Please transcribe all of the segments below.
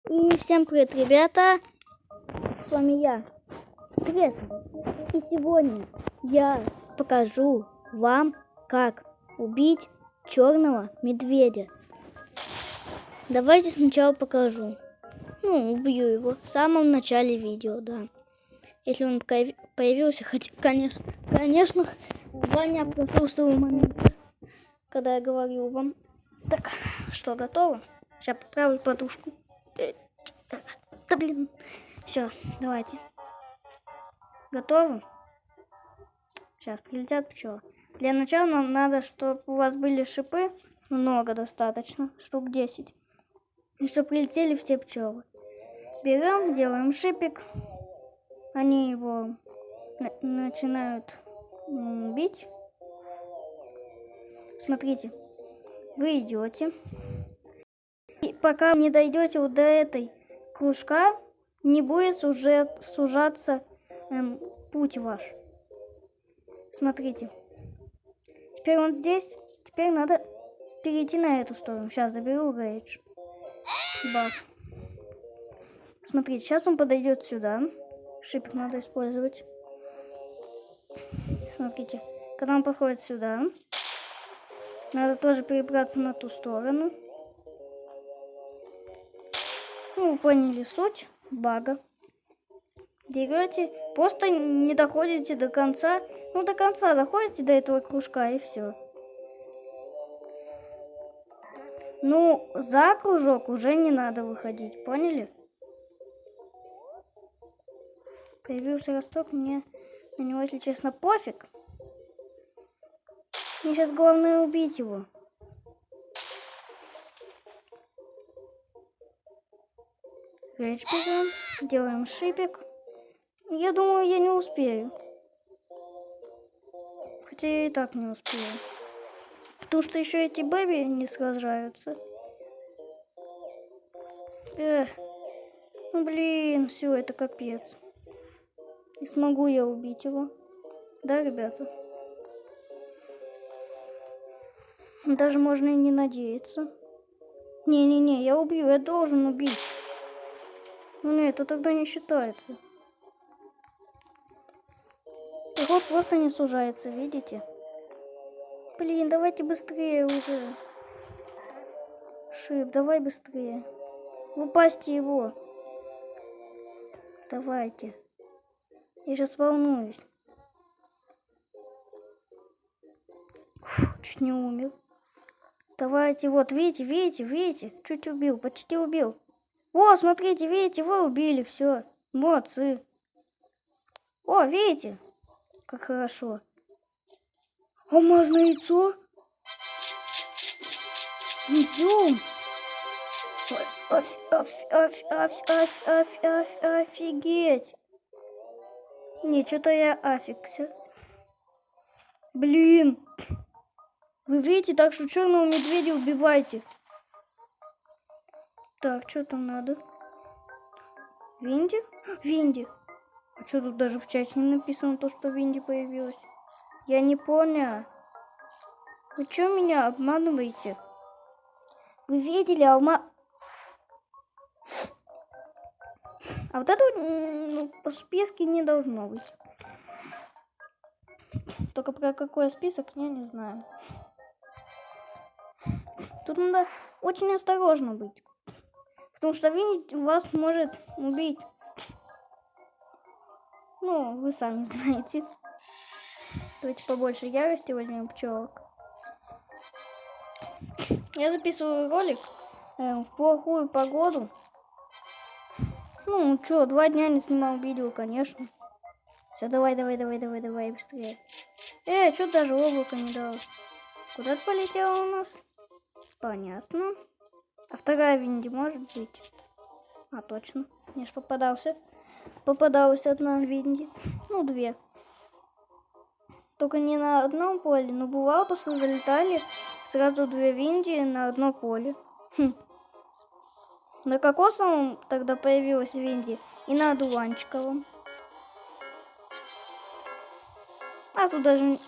И всем привет, ребята! С вами я, Трес. И сегодня я покажу вам, как убить черного медведя. Давайте сначала покажу. Убью его в самом начале видео, да. Если он появился, хотя, конечно, Ваня просто в момент, когда я говорю вам. Так, что, готово? Сейчас поправлю подушку. Да блин. Все, давайте. Готовы? Сейчас прилетят пчелы. Для начала нам надо, чтобы у вас были шипы. Много достаточно. Штук 10. И чтобы прилетели все пчелы. Берем, делаем шипик. Они его начинают бить. Смотрите. Вы идете. И пока не дойдете вот до этой кружка, не будет уже сужаться путь ваш. Смотрите. Теперь он здесь. Теперь надо перейти на эту сторону. Сейчас доберу рейдж. Баф. Смотрите, сейчас он подойдет сюда. Шипик надо использовать. Смотрите. Когда он подходит сюда, надо тоже перебраться на ту сторону. Вы поняли суть бага. Берете, просто не доходите до конца. До конца доходите до этого кружка и все. За кружок уже не надо выходить, поняли? Появился росток, мне на него, если честно, пофиг. Мне сейчас главное убить его. Рейдж берем, делаем шипик. Я думаю, я не успею. Хотя я и так не успею. Потому что еще эти бэби не сражаются. Блин, все, это капец. Не смогу я убить его. Да, ребята? Даже можно и не надеяться. Не-не-не, я убью, я должен убить. Нет, это тогда не считается. И вот просто не сужается, видите? Блин, давайте быстрее уже. Шип, давай быстрее. Упасьте его. Давайте. Я сейчас волнуюсь. Чуть не умер. Давайте, вот, видите? Чуть убил, почти убил. О, смотрите, видите, вы убили, все. Молодцы. О, видите, как хорошо. Можно яйцо? Идем. Офигеть. Не, что-то я офигся. Блин. Вы видите, так что черного медведя убивайте. Так, что там надо? Винди? Винди. А что тут даже в чате не написано то, что Винди появилась? Я не понял. Вы что меня обманываете? Вы видели, А вот это по списке не должно быть. Только про какой список, я не знаю. Тут надо очень осторожно быть. Потому что Винни вас может убить. Вы сами знаете. Давайте побольше ярости возьмем пчелок. Я записываю ролик в плохую погоду. 2 дня не снимал видео, конечно. Все, давай, быстрее. Что даже облако не дало? Куда-то полетело у нас? Понятно. А вторая Винди может быть? А, точно. Мне ж попадалась одна Винди. 2. Только не на одном поле. Но бывало, что залетали сразу 2 Винди на одно поле. На кокосовом тогда появилась Винди и на одуванчиковом. А тут даже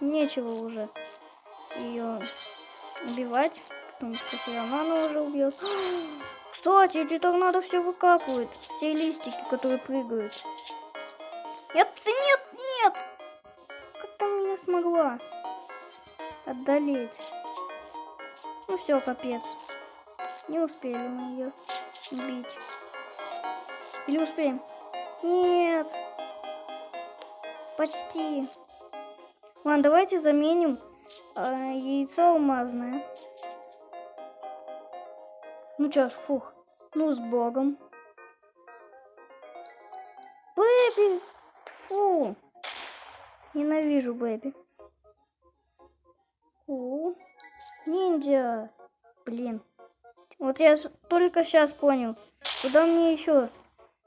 нечего уже ее убивать, потому что все равно она уже убьет. Кстати, эти торнадо все выкапывают. Все листики, которые прыгают. Нет, нет, нет! Как там меня смогла отдалить? Ну все, капец. Не успели мы ее убить. Или успеем? Нет. Почти. Ладно, давайте заменим яйцо алмазное. Ну чё ж, фух. Ну, с Богом. Бэби! Тьфу! Ненавижу Бэби. Ниндзя! Блин. Вот я только сейчас понял, куда мне еще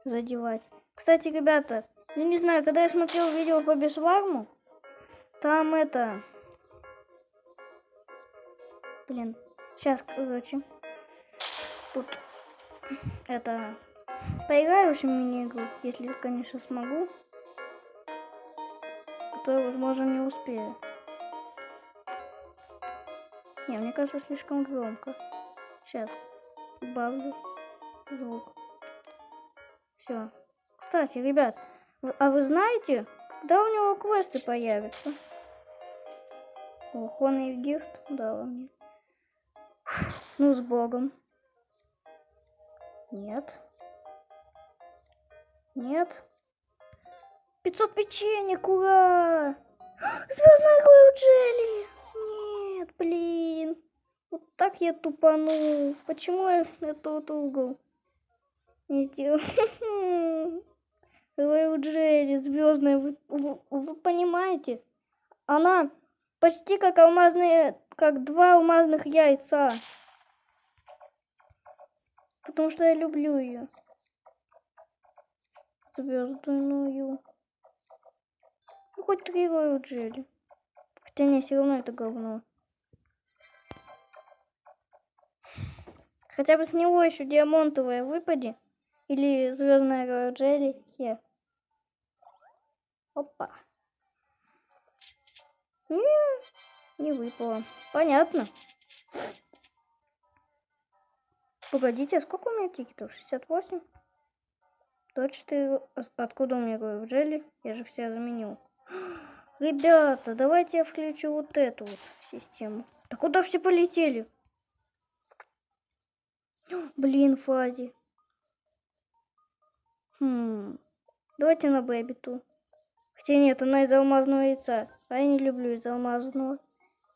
задевать. Кстати, ребята, я не знаю, когда я смотрел видео по Бесварму, там это... Блин, сейчас, короче. Тут это... Поиграю в мини-игру, если, конечно, смогу. А то я, возможно, не успею. Не, мне кажется, слишком громко. Сейчас убавлю звук. Все. Кстати, ребят, а вы знаете, когда у него квесты появятся? О, Honey Gift дала мне. Ну, с Богом. Нет. Нет. 500 печенек, ура! Звездная Royal Jelly! Нет, блин. Вот так я тупанул. Почему я этот угол не сделал? Royal Jelly, звездная, вы понимаете? Она почти как алмазные, как два алмазных яйца. Потому что я люблю ее. Звездную. Ну, хоть 3 Royal Jelly. Хотя не, все равно это говно. Хотя бы с него еще диамантовая выпади. Или звездная Royal Jelly. Хе. Опа. Не выпало. Понятно. Погодите, а сколько у меня тикетов? 68? 104. Откуда у меня Royal Jelly? Я же все заменил. Ребята, давайте я включу вот эту вот систему. Да куда все полетели? Блин, Фази. Давайте на Бэбиту. Хотя нет, она из алмазного яйца. А я не люблю из алмазного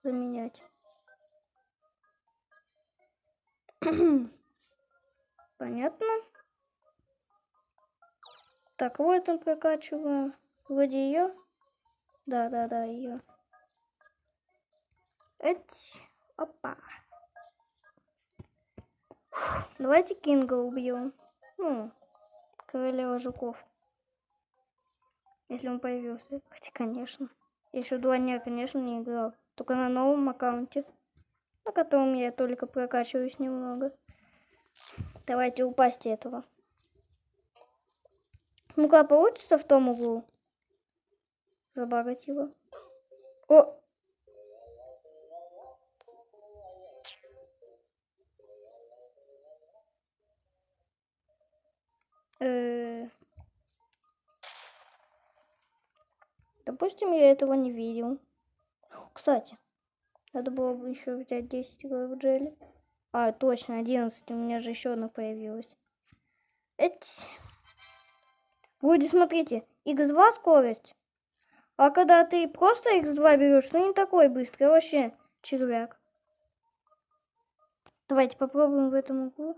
заменять. Понятно. Так, вот он прокачиваю. Вроде ее. Да, ее. Опа. Давайте Кинга убьем. Ну, королева жуков. Если он появился. Хотя, конечно. Я еще 2 дня, конечно, не играл. Только на новом аккаунте. На котором я только прокачиваюсь немного. Давайте упасть этого. Ну-ка, получится в том углу? Забагать его. О! Допустим, я этого не видел. Кстати, надо было бы еще взять 10 Royal Jelly. А, точно, 11. У меня же еще одна появилась. Вроде, смотрите, x2 скорость. А когда ты просто x2 берешь, ну не такой быстрый, вообще червяк. Давайте попробуем в этом углу.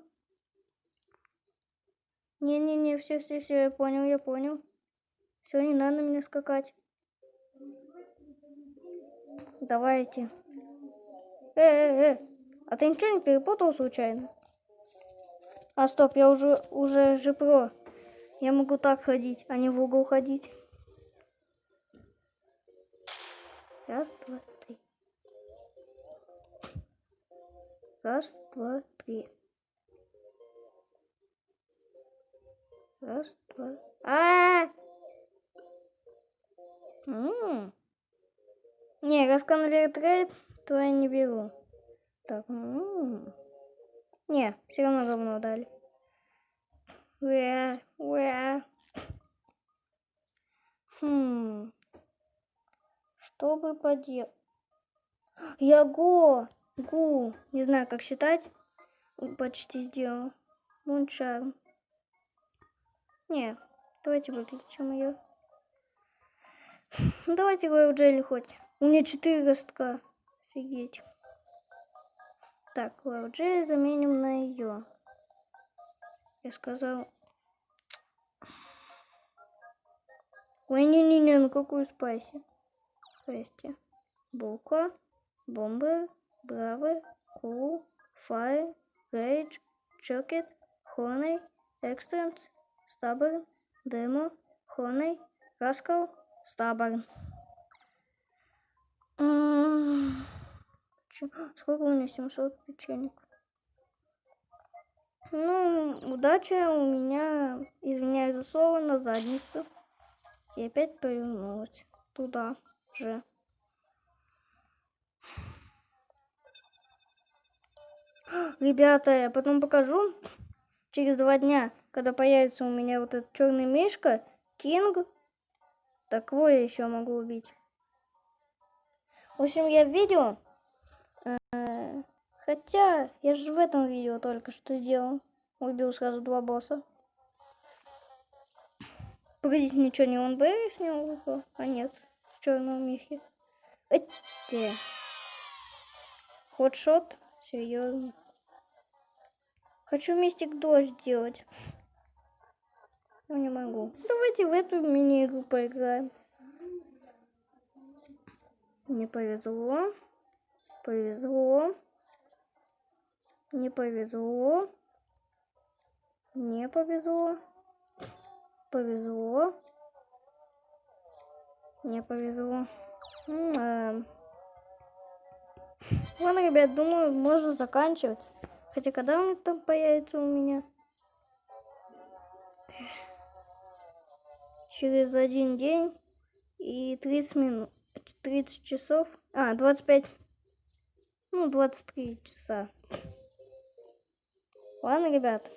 Не-не-не, все, я понял. Все, не надо на меня скакать. Давайте. А ты ничего не перепутал случайно? А, стоп, я уже же про. Я могу так ходить, а не в угол ходить. Раз, два, три. Раз, два, три. Раз, два. Не, раз конверт рейд, то я не беру. Так. Не, все равно говно дали. Уэ, уэ. Что бы поделать? Я гу. Не знаю, как считать. Почти сделал. Муншарм. Не, давайте выключим ее. Давайте Royal Jelly хоть. У меня 4 ростка. Офигеть. Так, Royal Jelly заменим на ее. Я сказал. Ой, не-не-не, ну какую спайси? Спайси. Булка, бомбы, бравы, кул, фай, рейдж, чокет, хорней, экстренс, стабберн, демо, хорней, раскал, стабберн. Сколько у меня? 700 печенек. Ну, удача у меня, извиняюсь за слово, на задницу. И опять повернулась туда же. Ребята, я потом покажу. Через 2 дня, когда появится у меня вот этот черный мишка, Кинг. Такого я еще могу убить. В общем, я в видео. Хотя, я же в этом видео только что сделал. Убил сразу 2 босса. Погодите, ничего не он Б с него выпал? А нет, с черного михи. Ходшот? Серьезно. Хочу мистик дождь сделать. Но не могу. Давайте в эту мини-игру поиграем. Не повезло. Повезло. Не повезло. Не повезло. Повезло. Не повезло. Ладно, ребят, думаю, можно заканчивать. Хотя когда он там появится у меня? Через 1 день и 30 минут. 30 часов. 25. Ну, 23 часа. Ладно, ребят.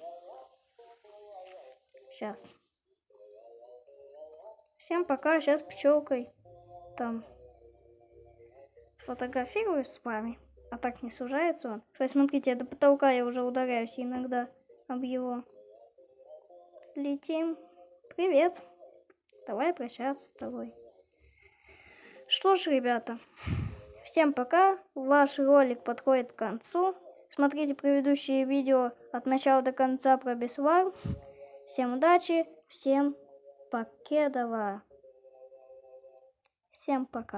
Сейчас. Всем пока. Сейчас пчелкой там фотографируюсь с вами. А так не сужается он. Кстати, смотрите, до потолка я уже ударяюсь иногда об его. Летим. Привет. Давай прощаться с тобой. Что ж, ребята. Всем пока. Ваш ролик подходит к концу. Смотрите предыдущие видео от начала до конца про Бесвар. Всем удачи. Всем покедова. Всем пока.